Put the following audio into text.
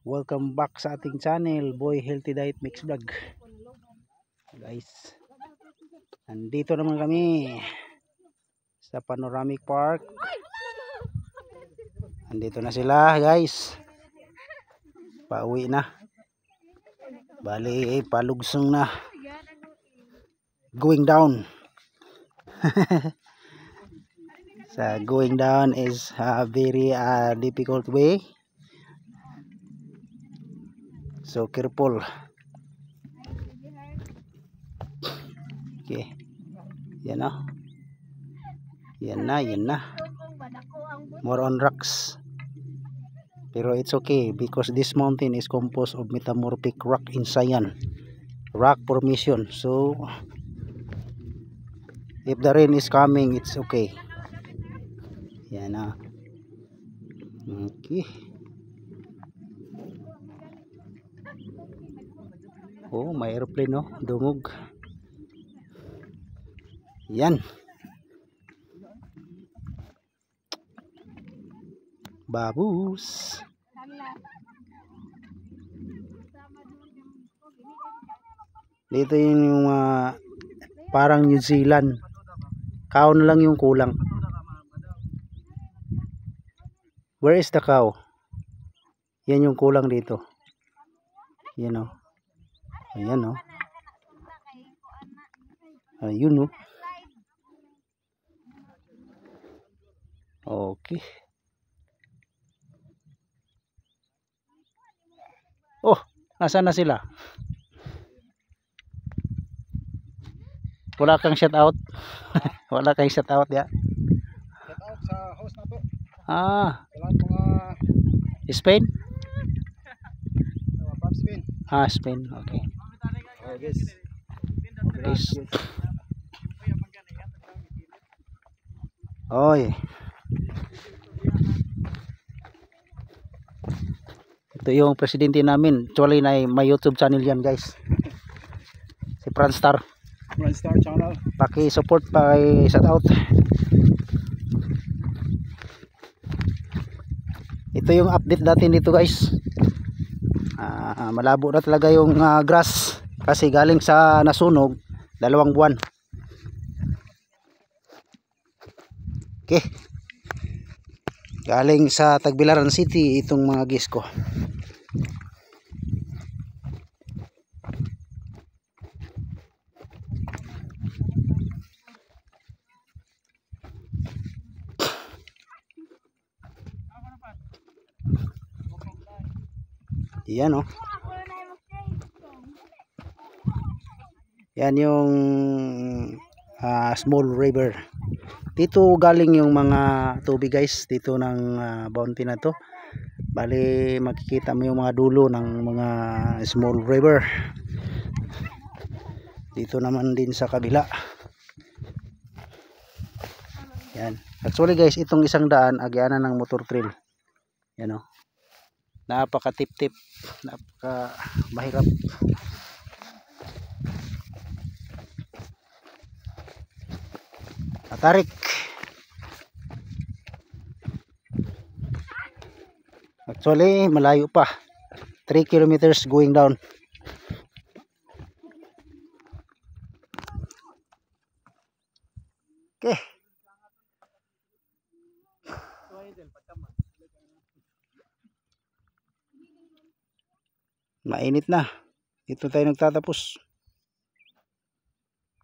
Welcome back sa ating channel, Boy Healthy Diet Mix Vlog. Guys, nandito naman kami sa Panoramic Park. Nandito na sila, guys. Pauwi na. Bali, palugsong na. Going down. So, going down is a very difficult way. So careful. Okay. Yan na. Yan na. More on rocks. Pero it's okay because this mountain is composed of metamorphic rock in cyan. Rock formation. So if the rain is coming, it's okay. Yan na. Okay. Oh, may airplane, no? Dungog. Yan. Babus. Dito yung parang New Zealand. Cow na lang yung kulang. Where is the cow? Yan yung kulang dito. Yan o. Ayan o. Ayun o. Okay. Oh, nasaan na sila? Wala kang shout out. Wala kang shout out ya. Shout out sa host na to. Spain? From Spain. Spain. Okay. Oh, yes. Oy. Ito yung presidente namin. Actually, may YouTube channel yan, guys. Si Franstar. Franstar channel. Paki-support, paki-shout out. Ito yung update natin dito, guys. Malabo na talaga yung grass kasi galing sa nasunog 2 buwan. Okay. Galing sa Tagbilaran City itong mga gis ko. Yan o. Yan yung small river. Dito galing yung mga tubig, guys, dito ng bounty na to. Bali makikita mo yung mga dulo ng mga small river. Dito naman din sa kabila. Yan. Actually, guys, itong isang daan agyanan ng motor trail. Yan o. Napaka tip-tip. Napaka mahirap. Tarik. Actually, malayo pa. 3 kilometers going down. Okay. Mainit na. Dito tayo nagtatapos.